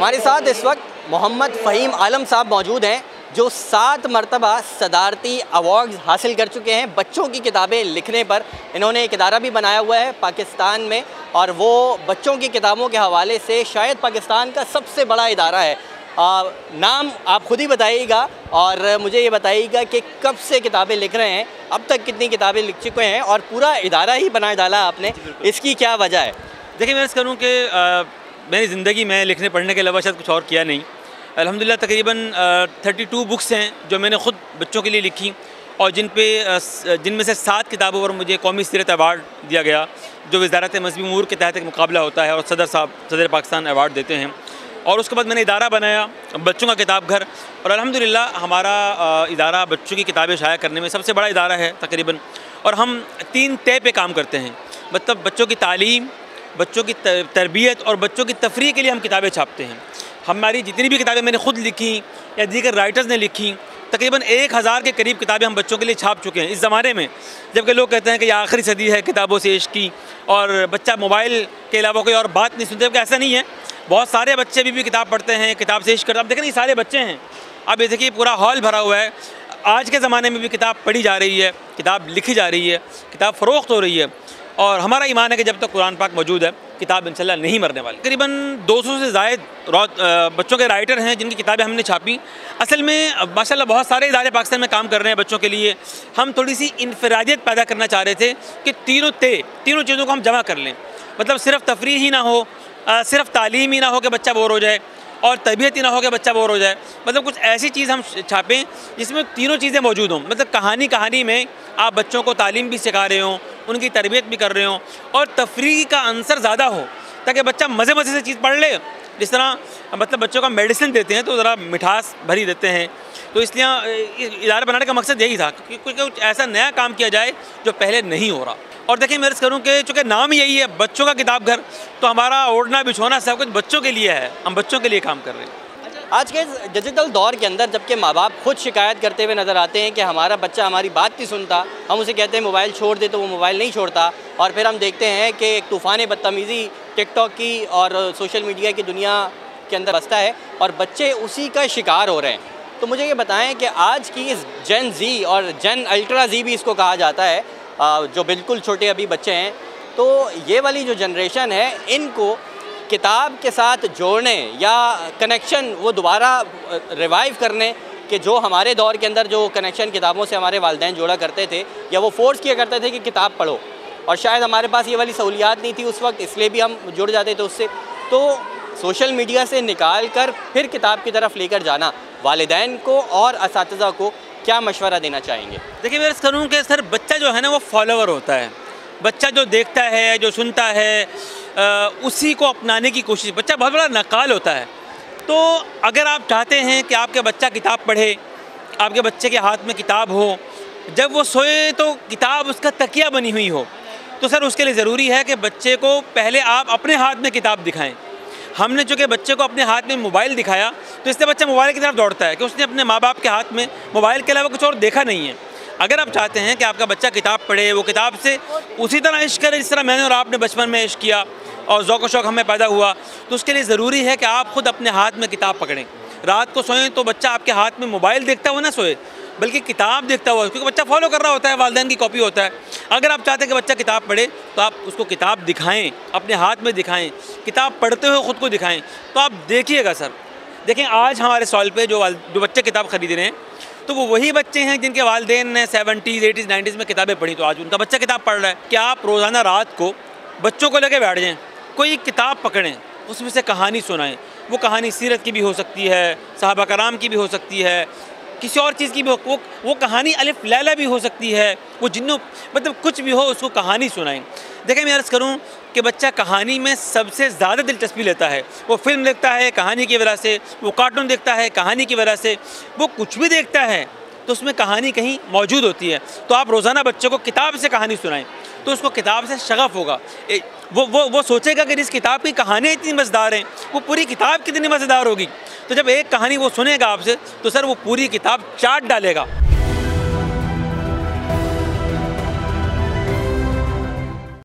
हमारे साथ इस वक्त मोहम्मद फ़हीम आलम साहब मौजूद हैं जो 7 मरतबा सदारती अवार्ड्स हासिल कर चुके हैं बच्चों की किताबें लिखने पर। इन्होंने एक इदारा भी बनाया हुआ है पाकिस्तान में और वो बच्चों की किताबों के हवाले से शायद पाकिस्तान का सबसे बड़ा इदारा है। नाम आप खुद ही बताइएगा और मुझे ये बताइएगा कि कब से किताबें लिख रहे हैं, अब तक कितनी किताबें लिख चुके हैं और पूरा इदारा ही बना डाला आपने, इसकी क्या वजह है? देखिए, मैं अर्ज़ करूँ कि मेरी ज़िंदगी में लिखने पढ़ने के अलावा शायद कुछ और किया नहीं। अल्हम्दुलिल्लाह तकरीबन 32 बुक्स हैं जो मैंने ख़ुद बच्चों के लिए लिखी और जिनमें से 7 किताबों पर मुझे कौमी सीरत अवार्ड दिया गया जो वज़ारत मज़हबी उमूर के तहत एक मुकाबला होता है और सदर पाकिस्तान अवार्ड देते हैं। और उसके बाद मैंने इदारा बनाया बच्चों का किताब घर और अल्हम्दुलिल्लाह हमारा इदारा बच्चों की किताबें शाया करने में सबसे बड़ा इदारा है तकरीबन। और हम 3 तय पे काम करते हैं, मतलब बच्चों की तालीम, बच्चों की तरबियत और बच्चों की तफरीह के लिए हम किताबें छापते हैं। हमारी जितनी भी किताबें मैंने ख़ुद लिखी या दीगर राइटर्स ने लिखी, तकरीबन 1000 के करीब किताबें हम बच्चों के लिए छाप चुके हैं इस ज़माने में, जबकि लोग कहते हैं कि यह आखिरी सदी है किताबों से इश्क की और बच्चा मोबाइल के अलावा कोई और बात नहीं सुनते। ऐसा नहीं है, बहुत सारे बच्चे भी किताब पढ़ते हैं, किताब से इश्क करते हैं। अब देखें, ये सारे बच्चे हैं, अब ये देखिए पूरा हॉल भरा हुआ है। आज के ज़माने में भी किताब पढ़ी जा रही है, किताब लिखी जा रही है, किताब फ़रोख्त हो रही है और हमारा ईमान है कि जब तक कुरान पाक मौजूद है किताब इंशाल्लाह नहीं मरने वाली। तकरीबन 200 से ज़ायद बच्चों के राइटर हैं जिनकी किताबें हमने छापी। असल में माशाल्लाह बहुत सारे इदारे पाकिस्तान में काम कर रहे हैं बच्चों के लिए। हम थोड़ी सी इनफरादियत पैदा करना चाह रहे थे कि तीनों चीज़ों को हम जमा कर लें, मतलब सिर्फ तफरीह ही ना हो, सिर्फ तालीम ही ना हो कि बच्चा बोर हो जाए और तरबियत ही ना हो कि बच्चा बोर हो जाए। मतलब कुछ ऐसी चीज़ हम छापें जिसमें तीनों चीज़ें मौजूद हों, मतलब कहानी में आप बच्चों को तालीम भी सिखा रहे हों, उनकी तरबियत भी कर रहे हों और तफरीह का अंसर ज़्यादा हो ताकि बच्चा मज़े से चीज़ पढ़ ले। जिस तरह मतलब बच्चों का मेडिसिन देते हैं तो ज़रा मिठास भरी देते हैं, तो इसलिए इदारा बनाने का मकसद यही था कि कुछ ऐसा नया काम किया जाए जो पहले नहीं हो रहा। और देखिए, मैं अर्ज़ करूँ कि चूँकि नाम यही है बच्चों का किताब घर, तो हमारा ओढ़ना बिछोना सब कुछ बच्चों के लिए है, हम बच्चों के लिए काम कर रहे हैं। आज के डिजिटल दौर के अंदर जबकि माँ बाप खुद शिकायत करते हुए नज़र आते हैं कि हमारा बच्चा हमारी बात नहीं सुनता, हम उसे कहते हैं मोबाइल छोड़ दे तो वो मोबाइल नहीं छोड़ता, और फिर हम देखते हैं कि एक तूफ़ान बदतमीज़ी टिकटॉक की और सोशल मीडिया की दुनिया के अंदर बसता है और बच्चे उसी का शिकार हो रहे हैं। तो मुझे ये बताएं कि आज की इस जेन जी और जेन अल्ट्रा जी भी इसको कहा जाता है, जो बिल्कुल छोटे अभी बच्चे हैं, तो ये वाली जो जनरेशन है इनको किताब के साथ जोड़ने या कनेक्शन वो दोबारा रिवाइव करने के जो हमारे दौर के अंदर जो कनेक्शन किताबों से हमारे वालिदैन जोड़ा करते थे या वो फोर्स किया करते थे कि किताब पढ़ो, और शायद हमारे पास ये वाली सहूलियात नहीं थी उस वक्त, इसलिए भी हम जुड़ जाते थे उससे। तो सोशल मीडिया से निकाल कर फिर किताब की तरफ लेकर जाना, वालिदैन को और असातिज़ा को क्या मशवरा देना चाहेंगे? देखिए, मैं अर्ज़ करूँ कि सर बच्चा जो है ना वो फॉलोवर होता है। बच्चा जो देखता है, जो सुनता है, उसी को अपनाने की कोशिश। बच्चा बहुत बड़ा नकाल होता है। तो अगर आप चाहते हैं कि आपके बच्चा किताब पढ़े, आपके बच्चे के हाथ में किताब हो, जब वो सोए तो किताब उसका तकिया बनी हुई हो, तो सर उसके लिए ज़रूरी है कि बच्चे को पहले आप अपने हाथ में किताब दिखाएं। हमने चूँकि बच्चे को अपने हाथ में मोबाइल दिखाया तो इससे बच्चा मोबाइल की तरफ दौड़ता है कि उसने अपने माँ बाप के हाथ में मोबाइल के अलावा कुछ और देखा नहीं है। अगर आप चाहते हैं कि आपका बच्चा किताब पढ़े, वो किताब से उसी तरह इश्क करे जिस तरह मैंने और आपने बचपन में इश्क किया और ज़ौक़ शौक़ हमें पैदा हुआ, तो उसके लिए ज़रूरी है कि आप ख़ुद अपने हाथ में किताब पकड़ें। रात को सोएं तो बच्चा आपके हाथ में मोबाइल देखता हुआ ना सोए, बल्कि किताब देखता हुआ, क्योंकि बच्चा फॉलो कर रहा होता है, वालिदैन की कॉपी होता है। अगर आप चाहते हैं कि बच्चा किताब पढ़े तो आप उसको किताब दिखाएँ, अपने हाथ में दिखाएँ, किताब पढ़ते हुए ख़ुद को दिखाएँ, तो आप देखिएगा सर। देखें, आज हमारे स्टॉल पे जो बच्चे किताब ख़रीद रहे हैं तो वो वही बच्चे हैं जिनके वालिदैन ने 70s, 80s, 90s में किताबें पढ़ी, तो आज उनका बच्चा किताब पढ़ रहा है। क्या आप रोज़ाना रात को बच्चों को लेकर बैठ जाएँ, कोई किताब पकड़ें, उसमें से कहानी सुनाएं। वो कहानी सीरत की भी हो सकती है, सहाबा कराम की भी हो सकती है, किसी और चीज़ की भी हो, वो कहानी अलिफ लैला भी हो सकती है, वो जिन्नों मतलब कुछ भी हो, उसको कहानी सुनाएं। देखें, मैं अर्ज़ करूँ कि बच्चा कहानी में सबसे ज़्यादा दिलचस्पी लेता है। वो फिल्म देखता है कहानी की वजह से, वो कार्टून देखता है कहानी की वजह से, वो कुछ भी देखता है तो उसमें कहानी कहीं मौजूद होती है। तो आप रोज़ाना बच्चों को किताब से कहानी सुनाएं तो उसको किताब से शगफ़ होगा। वो सोचेगा कि इस किताब की कहानियाँ इतनी मज़ेदार हैं, वो पूरी किताब कितनी मज़ेदार होगी। तो जब एक कहानी वो सुनेगा आपसे तो सर वो पूरी किताब चाट डालेगा।